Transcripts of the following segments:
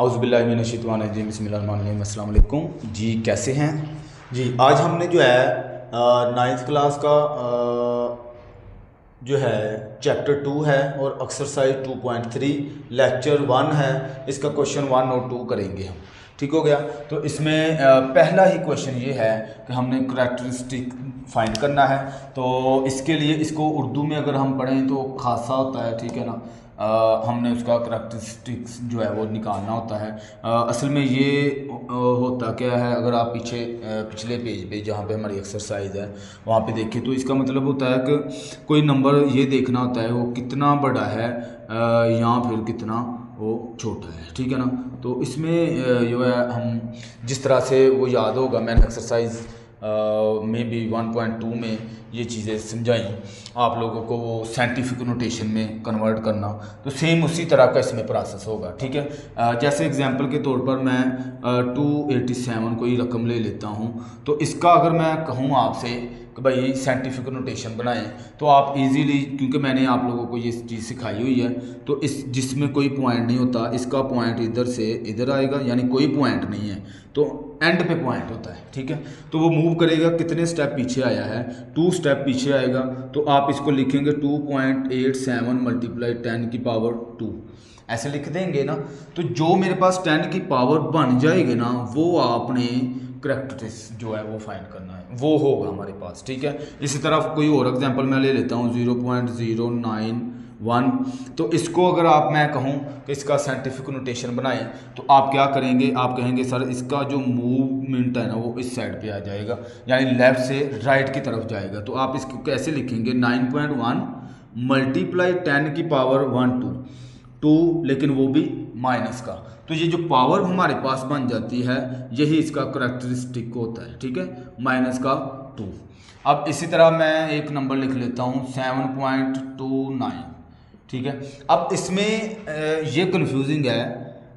औज़ुबिल्लाहिमिनश्शैतानिर्रजीम बिस्मिल्लाहिर्रहमानिर्रहीम। अस्सलाम वालेकुम जी, कैसे हैं जी। आज हमने जो है नाइन्थ क्लास का जो है चैप्टर 2 है और एक्सरसाइज 2.3 लेक्चर 1 है। इसका क्वेश्चन 1 और 2 करेंगे हम। ठीक हो गया। तो इसमें पहला ही क्वेश्चन ये है कि हमने करैक्टरिस्टिक फाइंड करना है। तो इसके लिए इसको उर्दू में अगर हम पढ़ें तो खासा होता है, ठीक है ना। हमने उसका करैक्टरिस्टिक्स जो है वो निकालना होता है। असल में ये होता क्या है, अगर आप पिछले पेज पे जहाँ पे हमारी एक्सरसाइज है वहाँ पे देखें तो इसका मतलब होता है कि कोई नंबर ये देखना होता है वो कितना बड़ा है या फिर कितना वो छोटा है, ठीक है ना। तो इसमें जो है हम जिस तरह से वो याद होगा, मैंने एक्सरसाइज में भी 1.2 में ये चीज़ें समझाई आप लोगों को, वो साइंटिफिक नोटेशन में कन्वर्ट करना, तो सेम उसी तरह का इसमें प्रोसेस होगा, ठीक है। जैसे एग्जांपल के तौर पर मैं 287 कोई रकम ले लेता हूँ। तो इसका अगर मैं कहूँ आपसे कि भाई साइंटिफिक नोटेशन बनाएं तो आप इजीली, क्योंकि मैंने आप लोगों को ये चीज़ सिखाई हुई है, तो इस जिसमें कोई पॉइंट नहीं होता, इसका पॉइंट इधर से इधर आएगा, यानी कोई पॉइंट नहीं है तो एंड पे पॉइंट होता है, ठीक है। तो वो मूव करेगा, कितने स्टेप पीछे आया है, 2 स्टेप पीछे आएगा। तो आप इसको लिखेंगे 2.87 मल्टीप्लाई 10 की पावर 2, ऐसे लिख देंगे ना। तो जो मेरे पास 10 की पावर बन जाएगी ना, वो आपने करैक्टरिस्टिक्स जो है वो फाइंड करना है, वो होगा हमारे पास, ठीक है। इसी तरह कोई और एग्जांपल मैं ले लेता हूँ 0.091। तो इसको अगर मैं कहूँ कि इसका साइंटिफिक नोटेशन बनाएं तो आप क्या करेंगे, आप कहेंगे सर इसका जो मूवमेंट है ना वो इस साइड पे आ जाएगा, यानी लेफ़्ट से राइट की तरफ जाएगा। तो आप इसको कैसे लिखेंगे, 9.1 मल्टीप्लाई 10 की पावर 2, लेकिन वो भी माइनस का। तो ये जो पावर हमारे पास बन जाती है यही इसका करैक्टरिस्टिक होता है, ठीक है, माइनस का 2। अब इसी तरह मैं एक नंबर लिख लेता हूँ 7.29, ठीक है। अब इसमें ये कंफ्यूजिंग है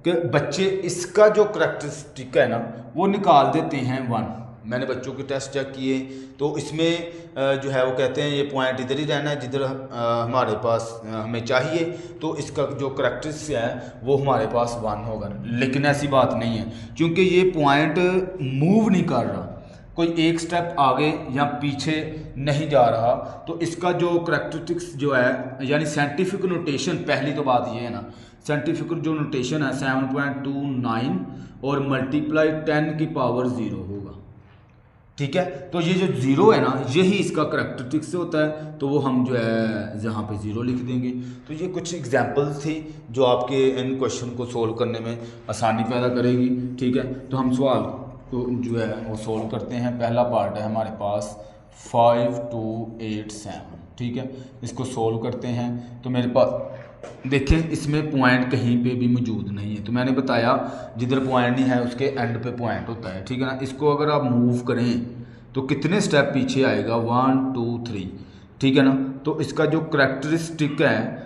कि बच्चे इसका जो करैक्टरिस्टिक है ना वो निकाल देते हैं 1। मैंने बच्चों के टेस्ट चेक किए तो इसमें जो है वो कहते हैं ये पॉइंट इधर ही रहना है जिधर हमारे पास हमें चाहिए, तो इसका जो करैक्टरिस्टिक है वो हमारे पास 1 होगा। लेकिन ऐसी बात नहीं है, क्योंकि ये पॉइंट मूव नहीं कर रहा, कोई एक स्टेप आगे या पीछे नहीं जा रहा। तो इसका जो करैक्टरिस्टिक्स जो है, यानी साइंटिफिक नोटेशन, पहली तो बात ये है ना, साइंटिफिक जो नोटेशन है 7.29 और मल्टीप्लाई 10 की पावर 0 होगा, ठीक है। तो ये जो 0 है ना यही इसका करैक्टरिस्टिक्स होता है, तो वो हम जो है यहाँ पे 0 लिख देंगे। तो ये कुछ एग्जांपल्स थी जो आपके इन क्वेश्चन को सोल्व करने में आसानी पैदा करेगी, ठीक है। तो हम सवाल को जो है वो सोल्व करते हैं। पहला पार्ट है हमारे पास 5287, ठीक है। इसको सोल्व करते हैं तो मेरे पास देखें इसमें पॉइंट कहीं पे भी मौजूद नहीं है। तो मैंने बताया जिधर पॉइंट नहीं है उसके एंड पे पॉइंट होता है, ठीक है ना। इसको अगर आप मूव करें तो कितने स्टेप पीछे आएगा, 1 2 3, ठीक है ना। तो इसका जो करैक्टरिस्टिक है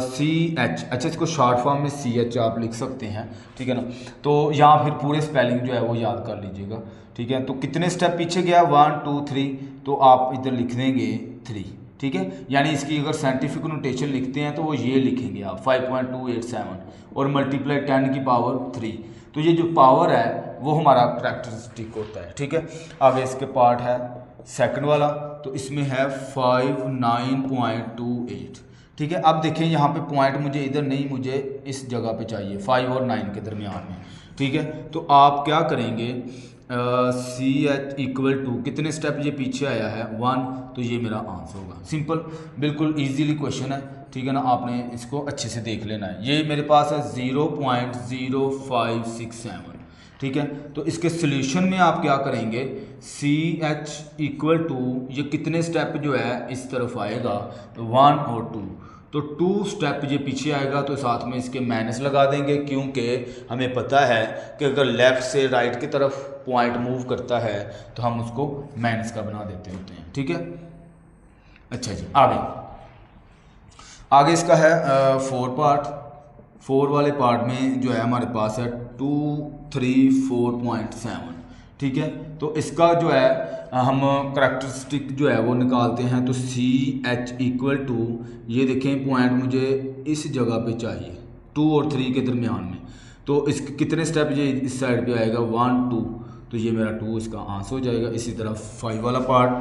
CH, अच्छा इसको शॉर्ट फॉर्म में CH आप लिख सकते हैं, ठीक है ना। तो यहाँ फिर पूरे स्पेलिंग जो है वो याद कर लीजिएगा, ठीक है। तो कितने स्टेप पीछे गया, 1 2 3, तो आप इधर लिख देंगे 3, ठीक है। यानी इसकी अगर साइंटिफिक नोटेशन लिखते हैं तो वो ये लिखेंगे आप 5.287 और मल्टीप्लाई 10 की पावर 3। तो ये जो पावर है वो हमारा करैक्टरिस्टिक होता है, ठीक है। आगे इसके पार्ट है सेकंड वाला, तो इसमें है 59.28, ठीक है। अब देखिए यहाँ पे पॉइंट मुझे इधर नहीं, मुझे इस जगह पे चाहिए 5 और 9 के दरमियान में, ठीक है। तो आप क्या करेंगे, CH इक्वल टू कितने स्टेप ये पीछे आया है 1, तो ये मेरा आंसर होगा। सिंपल, बिल्कुल इजीली क्वेश्चन है, ठीक है ना। आपने इसको अच्छे से देख लेना है। ये मेरे पास है 0.0567, ठीक है। तो इसके सोल्यूशन में आप क्या करेंगे, CH इक्वल टू ये कितने स्टेप जो है इस तरफ आएगा, 1 और 2, तो 2 स्टेप ये पीछे आएगा तो साथ में इसके माइनस लगा देंगे, क्योंकि हमें पता है कि अगर लेफ़्ट से राइट की तरफ पॉइंट मूव करता है तो हम उसको माइनस का बना देते होते हैं, ठीक है। अच्छा जी, आगे इसका है 4 पार्ट। 4 वाले पार्ट में जो है हमारे पास है 234.7, ठीक है। तो इसका जो है हम करैक्टरिस्टिक जो है वो निकालते हैं। तो CH इक्वल टू ये देखें पॉइंट मुझे इस जगह पे चाहिए 2 और 3 के दरमियान में, तो इस कितने स्टेप ये इस साइड पे आएगा 1 2, तो ये मेरा 2 इसका आंसर हो जाएगा। इसी तरह 5 वाला पार्ट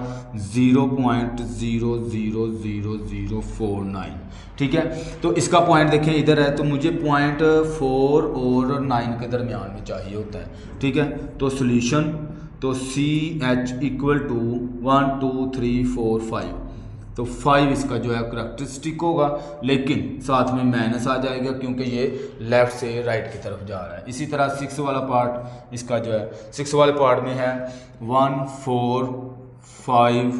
0.000049, ठीक है। तो इसका पॉइंट देखें इधर है, तो मुझे पॉइंट 4 और 9 के दरमियान में चाहिए होता है, ठीक है। तो सोल्यूशन तो CH इक्वल टू 1 2 3 4 5, तो 5 इसका जो है करैक्टरिस्टिक होगा, लेकिन साथ में माइनस आ जाएगा क्योंकि ये लेफ़्ट से राइट की तरफ जा रहा है। इसी तरह 6 वाला पार्ट इसका जो है 6 वाले पार्ट में है 1 4 5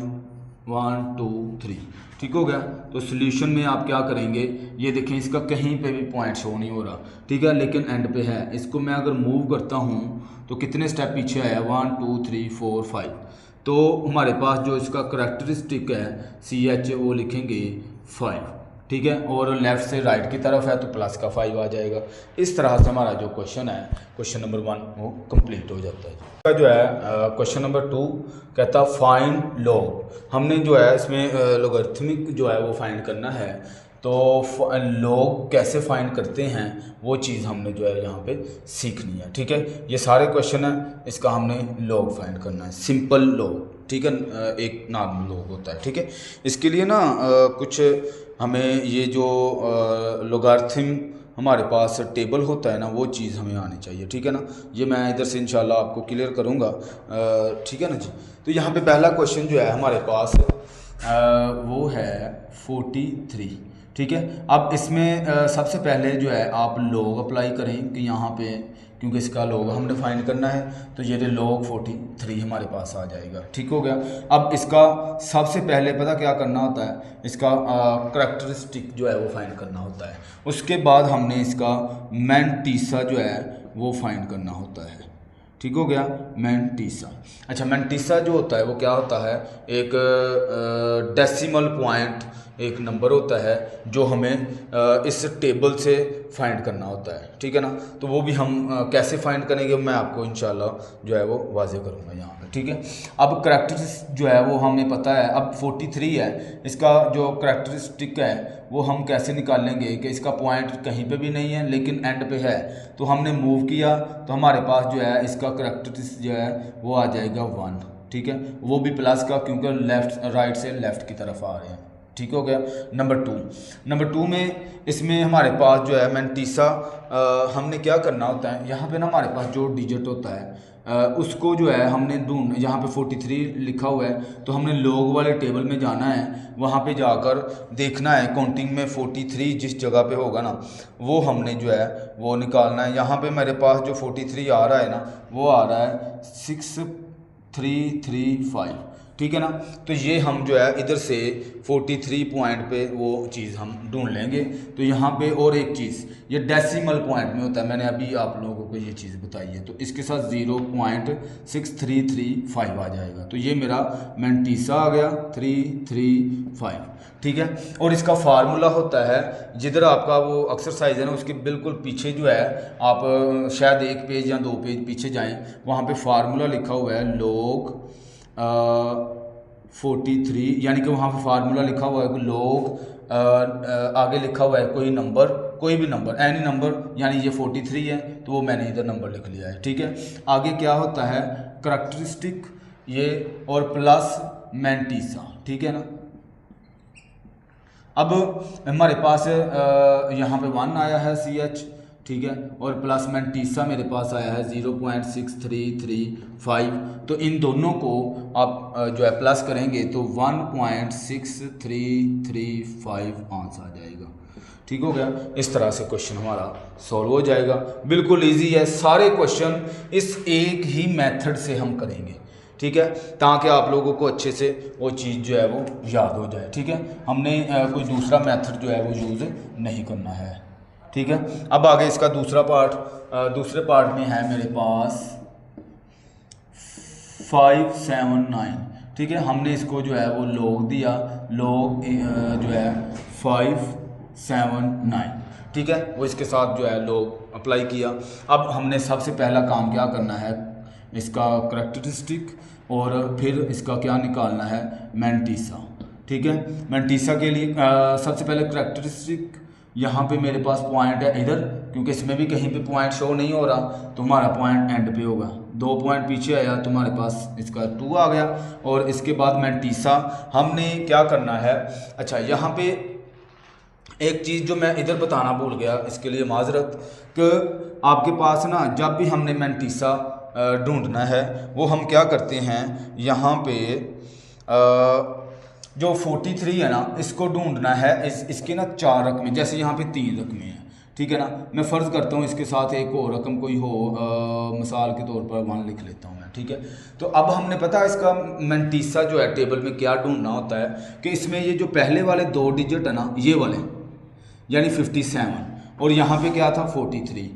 1 2 3, ठीक हो गया। तो सोल्यूशन में आप क्या करेंगे, ये देखें इसका कहीं पे भी पॉइंट शो नहीं हो रहा, ठीक है, लेकिन एंड पे है। इसको मैं अगर मूव करता हूँ तो कितने स्टेप पीछे आया 1 2 3 4 5, तो हमारे पास जो इसका करैक्टरिस्टिक है CH वो लिखेंगे 5, ठीक है, और लेफ़्ट से राइट की तरफ है तो प्लस का 5 आ जाएगा। इस तरह से हमारा जो क्वेश्चन है, क्वेश्चन नंबर 1 वो कंप्लीट हो जाता है। इसका जो है क्वेश्चन नंबर 2 कहता फाइंड लॉग। हमने जो है इसमें लॉगरिथमिक जो है वो फाइंड करना है, तो लॉग कैसे फाइंड करते हैं वो चीज़ हमने जो है यहाँ पे सीखनी है, ठीक है। ये सारे क्वेश्चन हैं, इसका हमने लॉग फाइंड करना है, सिंपल लॉग, ठीक है, एक नॉर्मल लॉग होता है, ठीक है। इसके लिए ना कुछ हमें ये जो लॉगरिथम हमारे पास टेबल होता है ना, वो चीज़ हमें आनी चाहिए, ठीक है ना। ये मैं इधर से इंशाल्लाह आपको क्लियर करूँगा, ठीक है ना जी। तो यहाँ पे पहला क्वेश्चन जो है हमारे पास वो है 43, ठीक है। अब इसमें सबसे पहले जो है आप लॉग अप्लाई करें कि यहाँ पे, क्योंकि इसका लॉग हमने फाइंड करना है, तो ये लॉग 43 हमारे पास आ जाएगा, ठीक हो गया। अब इसका सबसे पहले पता क्या करना होता है, इसका करैक्टरिस्टिक जो है वो फाइंड करना होता है। उसके बाद हमने इसका मैंटीसा जो है वो फाइंड करना होता है, ठीक हो गया, मैंटीसा। अच्छा, मैंटीसा जो होता है वो क्या होता है, एक डेसिमल पॉइंट एक नंबर होता है जो हमें इस टेबल से फाइंड करना होता है, ठीक है ना। तो वो भी हम कैसे फाइंड करेंगे मैं आपको इंशाल्लाह जो है वो वाजे करूँगा यहाँ पे, ठीक है। अब करैक्टरिस्टिक जो है वो हमें पता है, अब 43 है, इसका जो करैक्टरिस्टिक है वो हम कैसे निकालेंगे कि इसका पॉइंट कहीं पे भी नहीं है लेकिन एंड पे है, तो हमने मूव किया तो हमारे पास जो है इसका करैक्टरिस्टिक जो है वो आ जाएगा 1, ठीक है, वो भी प्लस का क्योंकि राइट से लेफ़्ट की तरफ आ रहे हैं, ठीक हो गया। नंबर टू में इसमें हमारे पास जो है मैंटीसा हमने क्या करना होता है, यहाँ पे ना हमारे पास जो डिजिट होता है उसको जो है हमने ढूंढ, यहाँ पे 43 लिखा हुआ है तो हमने लॉग वाले टेबल में जाना है, वहाँ पे जाकर देखना है काउंटिंग में 43 जिस जगह पे होगा ना वो हमने जो है वो निकालना है। यहाँ पे मेरे पास जो 43 आ रहा है ना वो आ रहा है 6335, ठीक है ना। तो ये हम जो है इधर से 43 पॉइंट पे वो चीज़ हम ढूंढ लेंगे। तो यहाँ पे और एक चीज़ ये डेसिमल पॉइंट में होता है, मैंने अभी आप लोगों को ये चीज़ बताई है, तो इसके साथ 0.6335 आ जाएगा, तो ये मेरा मैंटीसा आ गया 335, ठीक है। और इसका फार्मूला होता है, जिधर आपका वो एक्सरसाइज है ना उसके बिल्कुल पीछे जो है आप शायद 1 पेज या 2 पेज पीछे जाएँ, वहाँ पे फार्मूला लिखा हुआ है log 43, यानी कि वहाँ पे फार्मूला लिखा हुआ है log आगे लिखा हुआ है कोई नंबर, कोई भी नंबर, एनी नंबर, यानी ये 43 है तो वो मैंने इधर नंबर लिख लिया है, ठीक है। आगे क्या होता है करैक्टरिस्टिक ये और प्लस मैंटीसा, ठीक है ना। अब हमारे पास यहाँ पे 1 आया है CH, ठीक है, और प्लस मैंटीसा मेरे पास आया है 0.6335, तो इन दोनों को आप जो है प्लस करेंगे तो 1.6335 आंसर आ जाएगा, ठीक हो गया। इस तरह से क्वेश्चन हमारा सॉल्व हो जाएगा, बिल्कुल इजी है। सारे क्वेश्चन इस एक ही मेथड से हम करेंगे, ठीक है, ताकि आप लोगों को अच्छे से वो चीज़ जो है वो याद हो जाए, ठीक है। हमने कोई दूसरा मेथड जो है वो यूज़ नहीं करना है, ठीक है। अब आगे इसका दूसरा पार्ट, दूसरे पार्ट में है मेरे पास 579, ठीक है। हमने इसको जो है वो लॉग दिया, लॉग जो है 579, ठीक है, वो इसके साथ जो है लॉग अप्लाई किया। अब हमने सबसे पहला काम क्या करना है, इसका करैक्टरिस्टिक और फिर इसका क्या निकालना है मैंटीसा, ठीक है। मैंटीसा के लिए सबसे पहले करैक्टरिस्टिक, यहाँ पे मेरे पास पॉइंट है इधर क्योंकि इसमें भी कहीं पे पॉइंट शो नहीं हो रहा, तो हमारा पॉइंट एंड पे होगा। 2 पॉइंट पीछे आया तो हमारे पास इसका 2 आ गया। और इसके बाद मैंटीसा हमने क्या करना है, अच्छा यहाँ पे एक चीज़ जो मैं इधर बताना भूल गया, इसके लिए माजरत, कि आपके पास ना जब भी हमने मैंटीसा ढूंढना है वो हम क्या करते हैं, यहाँ पे जो 43 है ना इसको ढूंढना है, इसके ना 4 रकमें, जैसे यहाँ पे 3 रकमें हैं, ठीक है ना। मैं फ़र्ज़ करता हूँ इसके साथ एक और रकम कोई हो, मिसाल के तौर पर 1 लिख लेता हूँ मैं, ठीक है। तो अब हमने पता इसका मैंटीसा जो है टेबल में क्या ढूंढना होता है कि इसमें ये जो पहले वाले 2 डिजिट है ना, ये वाले यानी 57, और यहाँ पे क्या था 43,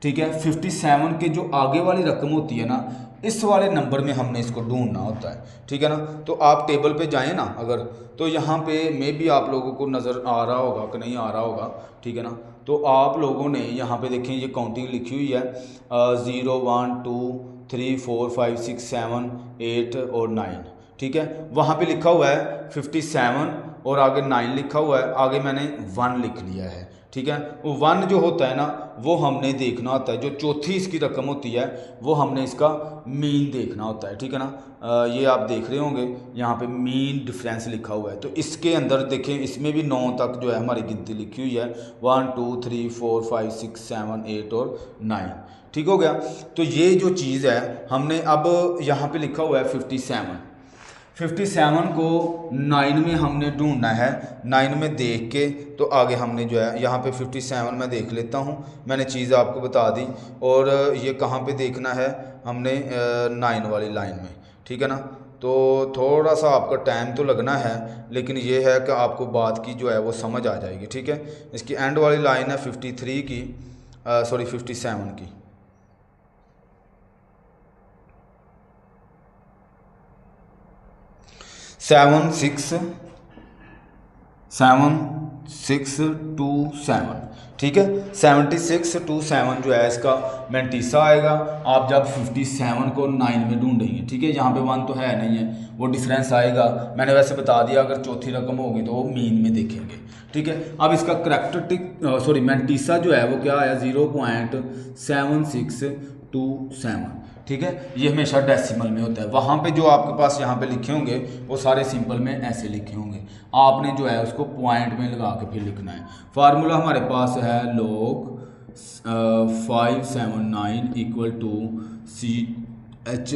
ठीक है। 57 के जो आगे वाली रकम होती है ना, इस वाले नंबर में हमने इसको ढूंढना होता है, ठीक है ना। तो आप टेबल पे जाएं ना अगर, तो यहाँ पे मे भी आप लोगों को नज़र आ रहा होगा कि नहीं आ रहा होगा, ठीक है ना। तो आप लोगों ने यहाँ पे देखें ये काउंटिंग लिखी हुई है 0 1 2 3 4 5 6 7 8 और 9, ठीक है। वहाँ पे लिखा हुआ है 57 और आगे 9 लिखा हुआ है, आगे मैंने 1 लिख लिया है, ठीक है। वो 1 जो होता है ना वो हमने देखना होता है, जो चौथी इसकी रकम होती है वो हमने इसका मीन देखना होता है, ठीक है ना। ये आप देख रहे होंगे यहाँ पे मीन डिफरेंस लिखा हुआ है, तो इसके अंदर देखें इसमें भी 9 तक जो है हमारी गिनती लिखी हुई है, 1 2 3 4 5 6 7 8 और 9, ठीक हो गया। तो ये जो चीज़ है हमने अब यहाँ पे लिखा हुआ है 57 को 9 में हमने ढूंढना है, 9 में देख के तो आगे हमने जो है यहाँ पे 57 में देख लेता हूँ, मैंने चीज़ आपको बता दी। और ये कहाँ पे देखना है हमने 9 वाली लाइन में, ठीक है ना। तो थोड़ा सा आपका टाइम तो लगना है, लेकिन ये है कि आपको बात की जो है वो समझ आ जाएगी, ठीक है। इसकी एंड वाली लाइन है 53 की, सॉरी 57 की। सेवन सिक्स टू सेवन, ठीक है। 76 to 7 जो है इसका मैंटीसा आएगा। आप जब 57 को 9 में ढूंढेंगे, ठीक है, यहाँ पे 1 तो है नहीं है, वो डिफरेंस आएगा। मैंने वैसे बता दिया अगर चौथी रकम होगी तो वो मीन में देखेंगे, ठीक है। अब इसका करैक्टरिस्टिक मैंटीसा जो है वो क्या आया 0.7627, ठीक है। ये हमेशा डेसिमल में होता है। वहाँ पे जो आपके पास यहाँ पे लिखे होंगे वो सारे सिंपल में ऐसे लिखे होंगे, आपने जो है उसको पॉइंट में लगा के फिर लिखना है। फार्मूला हमारे पास है log 579 equal to CH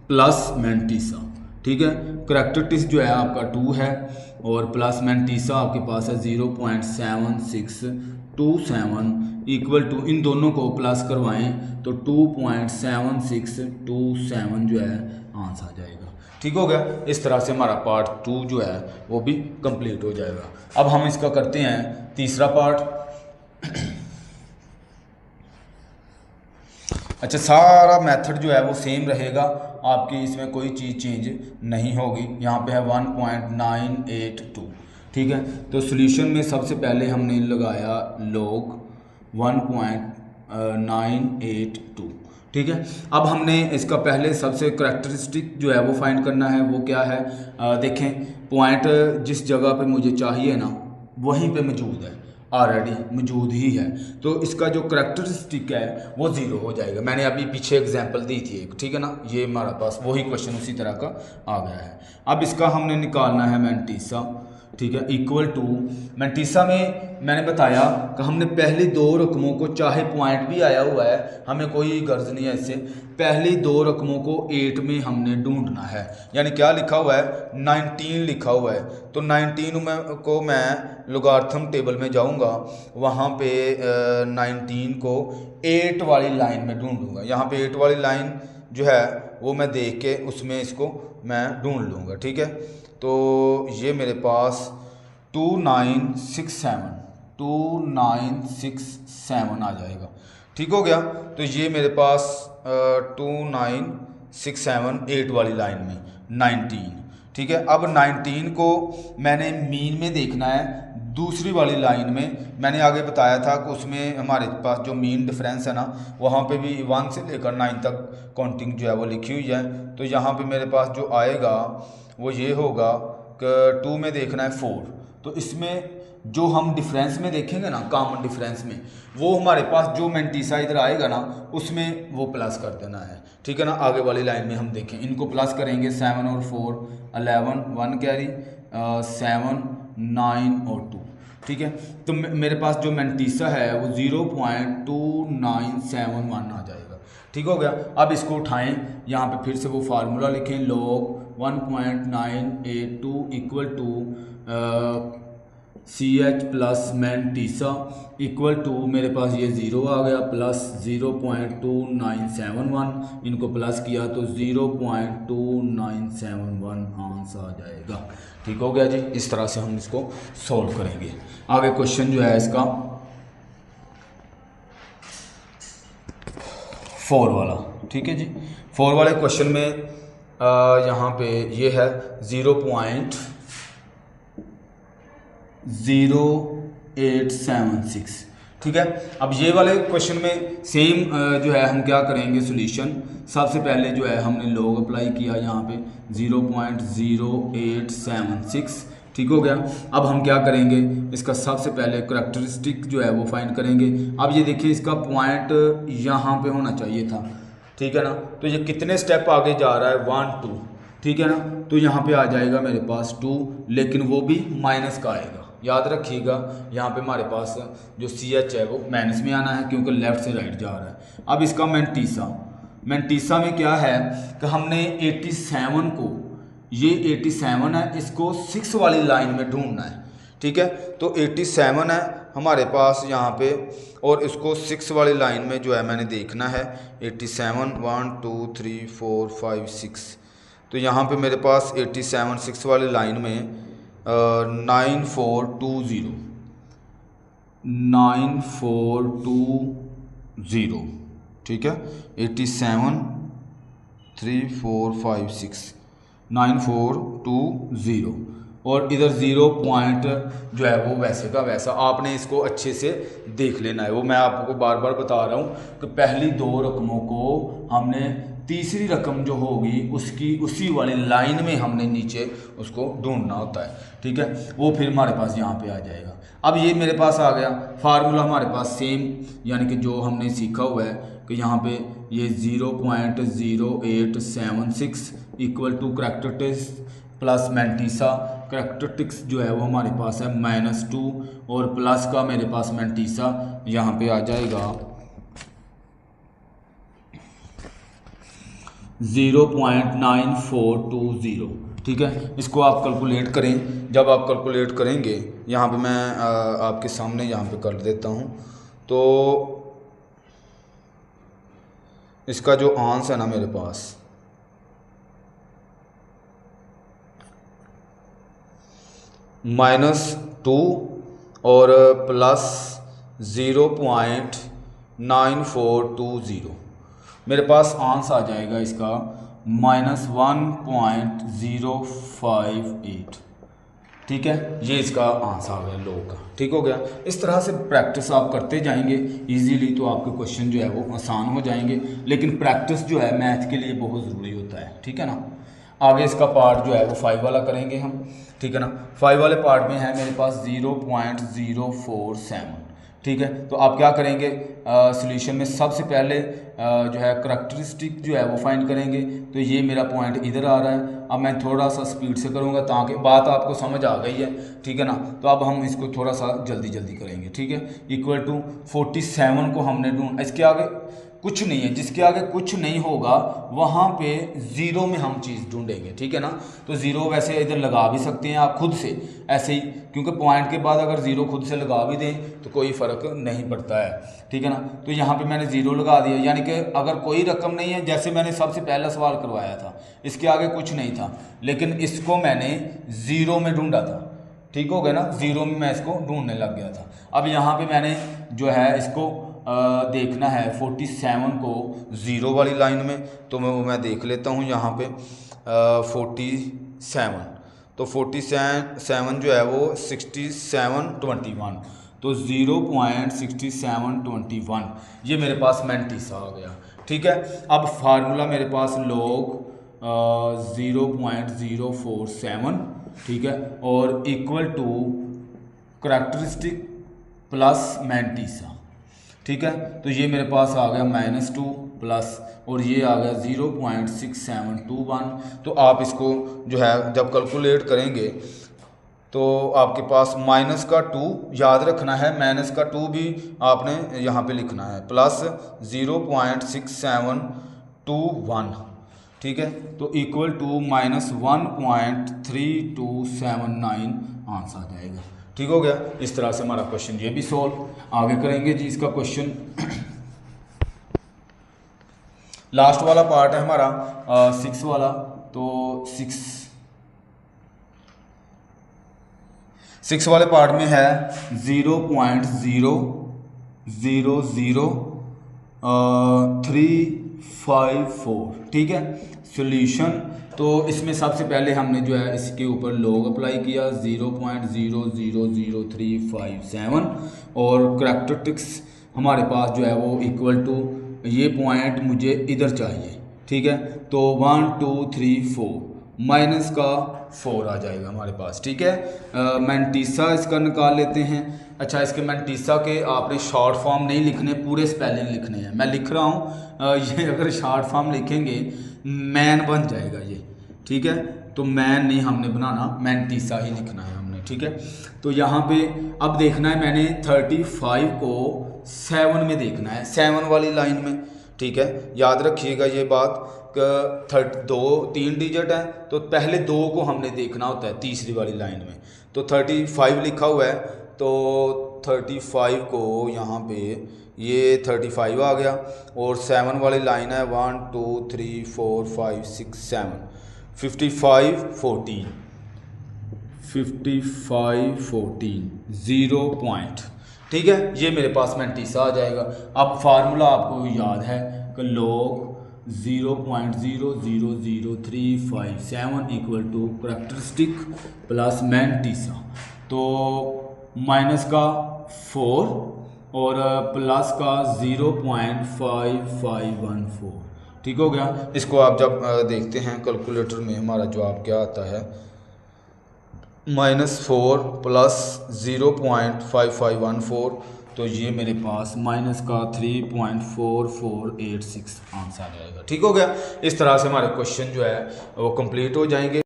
plus mantissa, ठीक है। करैक्टरिस्टिक जो है आपका 2 है और प्लस मैंटीसा आपके पास है 0.7627 इक्वल टू, इन दोनों को प्लस करवाएं तो 2.7627 जो है आंसर आ जाएगा, ठीक हो गया। इस तरह से हमारा पार्ट 2 जो है वो भी कंप्लीट हो जाएगा। अब हम इसका करते हैं तीसरा पार्ट। अच्छा, सारा मेथड जो है वो सेम रहेगा, आपकी इसमें कोई चीज़ चेंज नहीं होगी। यहाँ पे है 1.982, ठीक है। तो सॉल्यूशन में सबसे पहले हमने लगाया log 1.982, ठीक है। अब हमने इसका पहले सबसे करैक्टरिस्टिक जो है वो फाइंड करना है, वो क्या है, देखें पॉइंट जिस जगह पे मुझे चाहिए ना वहीं पे मौजूद है, ऑलरेडी मौजूद ही है, तो इसका जो करैक्टरिस्टिक है वो 0 हो जाएगा। मैंने अभी पीछे एग्जांपल दी थी एक, ठीक है ना, ये हमारे पास वही क्वेश्चन उसी तरह का आ गया है। अब इसका हमने निकालना है मैंटीसा, ठीक है, इक्वल टू मैंटीसा में मैंने बताया कि हमने पहली 2 रकमों को, चाहे पॉइंट भी आया हुआ है हमें कोई गर्ज नहीं है इससे, पहली 2 रकमों को 8 में हमने ढूंढना है। यानी क्या लिखा हुआ है 19 लिखा हुआ है, तो 19 को मैं लोगारिथम टेबल में जाऊंगा, वहाँ पे 19 को 8 वाली लाइन में ढूंढूंगा। यहाँ पे 8 वाली लाइन जो है वो मैं देख के उसमें इसको मैं ढूंढ लूँगा, ठीक है। तो ये मेरे पास 2967 आ जाएगा, ठीक हो गया। तो ये मेरे पास 2967 8 वाली लाइन में 19, ठीक है। अब 19 को मैंने मीन में देखना है, दूसरी वाली लाइन में मैंने आगे बताया था कि उसमें हमारे पास जो मीन डिफरेंस है ना वहाँ पे भी 1 से लेकर 9 तक काउंटिंग जो है वो लिखी हुई है। तो यहाँ पे मेरे पास जो आएगा वो ये होगा कि 2 में देखना है 4, तो इसमें जो हम डिफरेंस में देखेंगे ना, कॉमन डिफरेंस में, वो हमारे पास जो मैंटीसा इधर आएगा ना उसमें वो प्लस कर देना है, ठीक है ना। आगे वाली लाइन में हम देखें, इनको प्लस करेंगे 7 और 4 11 1 कैरी 7 9 और 2, ठीक है। तो मेरे पास जो मैंटीसा है वो 0.2971 आ जाएगा, ठीक हो गया। अब इसको उठाएं, यहाँ पे फिर से वो फार्मूला लिखें, log 1.982 equal to CH plus mantissa equal to, मेरे पास ये 0 आ गया, प्लस 0.2971, इनको प्लस किया तो 0.2971 आंसर आ जाएगा, ठीक हो गया जी। इस तरह से हम इसको सॉल्व करेंगे। आगे क्वेश्चन जो है इसका 4 वाला, ठीक है जी। 4 वाले क्वेश्चन में यहाँ पे ये है 0.0876, ठीक है। अब ये वाले क्वेश्चन में सेम जो है हम क्या करेंगे सॉल्यूशन, सबसे पहले जो है हमने लॉग अप्लाई किया यहाँ पे 0.0876, ठीक हो गया। अब हम क्या करेंगे, इसका सबसे पहले करैक्टरिस्टिक जो है वो फाइंड करेंगे। अब ये देखिए इसका पॉइंट यहाँ पे होना चाहिए था, ठीक है ना। तो ये कितने स्टेप आगे जा रहा है 1 2, ठीक है ना। तो यहाँ पे आ जाएगा मेरे पास 2, लेकिन वो भी माइनस का आएगा, याद रखिएगा। यहाँ पे हमारे पास जो CH है वो माइनस में आना है क्योंकि लेफ्ट से राइट जा रहा है। अब इसका मैंटीसा में क्या है कि हमने 87 को, ये 87 है, इसको 6 वाली लाइन में ढूंढना है, ठीक है। तो 87 है हमारे पास यहाँ पे, और इसको 6 वाली लाइन में जो है मैंने देखना है 87 1 2 3 4 5 6। तो यहाँ पे मेरे पास 87 6 वाली लाइन में 9420, ठीक है। 87 3 4 5 6 9420, और इधर 0 पॉइंट जो है वो वैसे का वैसा आपने इसको अच्छे से देख लेना है। वो मैं आपको बार बार बता रहा हूँ कि पहली 2 रकमों को हमने तीसरी रकम जो होगी उसकी उसी वाली लाइन में हमने नीचे उसको ढूंढना होता है, ठीक है। वो फिर हमारे पास यहाँ पे आ जाएगा। अब ये मेरे पास आ गया फार्मूला हमारे पास सेम, यानी कि जो हमने सीखा हुआ है कि यहाँ पे ये 0.0876 equal to characteristics plus mantissa. Characteristics जो है वो हमारे पास है -2 और प्लस का मेरे पास मैंटीसा यहाँ पे आ जाएगा 0.9420, ठीक है। इसको आप कैलकुलेट करें, जब आप कैलकुलेट करेंगे यहाँ पे मैं आपके सामने यहाँ पे कर देता हूँ। तो इसका जो आंसर है ना मेरे पास -2 और प्लस 0.9420, मेरे पास आंसर आ जाएगा इसका -1.058, ठीक है। ये इसका आंसर आ गया लोग का, ठीक हो गया। इस तरह से प्रैक्टिस आप करते जाएंगे इजीली, तो आपके क्वेश्चन जो है वो आसान हो जाएंगे। लेकिन प्रैक्टिस जो है मैथ के लिए बहुत ज़रूरी होता है, ठीक है ना। आगे इसका पार्ट जो है वो 5 वाला करेंगे हम, ठीक है ना। 5 वाले पार्ट में है मेरे पास 0.047, ठीक है। तो आप क्या करेंगे सॉल्यूशन में सबसे पहले जो है करैक्टरिस्टिक जो है वो फाइंड करेंगे। तो ये मेरा पॉइंट इधर आ रहा है। अब मैं थोड़ा सा स्पीड से करूँगा ताकि बात आपको समझ आ गई है, ठीक है ना। तो अब हम इसको थोड़ा सा जल्दी जल्दी करेंगे, ठीक है। इक्वल टू 47 को हमने ढूंढ, इसके आगे कुछ नहीं है, जिसके आगे कुछ नहीं होगा वहाँ पे 0 में हम चीज़ ढूंढेंगे, ठीक है ना। तो 0 वैसे इधर लगा भी सकते हैं आप खुद से ऐसे ही, क्योंकि पॉइंट के बाद अगर 0 खुद से लगा भी दें तो कोई फ़र्क नहीं पड़ता है, ठीक है ना। तो यहाँ पे मैंने 0 लगा दिया, यानी कि अगर कोई रकम नहीं है, जैसे मैंने सबसे पहला सवाल करवाया था, इसके आगे कुछ नहीं था, लेकिन इसको मैंने 0 में ढूंढा था, ठीक हो गया ना। 0 में मैं इसको ढूंढने लग गया था। अब यहाँ पे मैंने जो है इसको देखना है 47 को 0 वाली लाइन में, तो मैं देख लेता हूँ यहाँ पे 47। तो 47 जो है वो 6721, तो 0.6721 ये मेरे पास मैंटीसा आ गया, ठीक है। अब फार्मूला मेरे पास log 0.047, ठीक है, और equal to characteristic plus mantissa, ठीक है। तो ये मेरे पास आ गया -2 प्लस और ये आ गया 0.6721। तो आप इसको जो है जब कैलकुलेट करेंगे तो आपके पास -2 याद रखना है, -2 भी आपने यहाँ पे लिखना है, प्लस 0.6721, ठीक है। तो इक्वल टू -1.3279 आंसर आ जाएगा, ठीक हो गया। इस तरह से हमारा क्वेश्चन ये भी सॉल्व आगे करेंगे जी। इसका क्वेश्चन लास्ट वाला पार्ट है हमारा 6 वाला। तो 6 वाले पार्ट में है 0.000354, ठीक है। सॉल्यूशन तो इसमें सबसे पहले हमने जो है इसके ऊपर लॉग अप्लाई किया 0.000357 और करैक्टरिस्टिक्स हमारे पास जो है वो इक्वल टू, ये पॉइंट मुझे इधर चाहिए, ठीक है। तो 1 2 3 4 माइनस का 4 आ जाएगा हमारे पास, ठीक है। मैंटीसा इसका निकाल लेते हैं। अच्छा, इसके मैंटीसा के आपने शॉर्ट फॉर्म नहीं लिखने, पूरे स्पेलिंग लिखने हैं। मैं लिख रहा हूँ, ये अगर शॉर्ट फॉर्म लिखेंगे मैन बन जाएगा ये, ठीक है। तो मैन नहीं हमने बनाना, मैंटीसा ही लिखना है हमने, ठीक है। तो यहाँ पे अब देखना है, मैंने 35 को 7 में देखना है, 7 वाली लाइन में, ठीक है। याद रखिएगा ये बात, 3 डिजिट है तो पहले 2 को हमने देखना होता है तीसरी वाली लाइन में। तो 35 लिखा हुआ है, तो 35 को यहाँ पे ये 35 आ गया और 7 वाली लाइन है 1 2 3 4 5 6 7 55 14 0 पॉइंट, ठीक है। ये मेरे पास मैंटीसा आ जाएगा। अब फार्मूला आपको याद है कि log 0.000357 equal to characteristic plus mantissa. तो माइनस का 4 और प्लस का 0.5514, ठीक हो गया। इसको आप जब देखते हैं कैलकुलेटर में हमारा जवाब क्या आता है, -4 प्लस 0.5514, तो ये मेरे पास माइनस का 3.4486 आंसर आ जाएगा, ठीक हो गया। इस तरह से हमारे क्वेश्चन जो है वो कंप्लीट हो जाएंगे।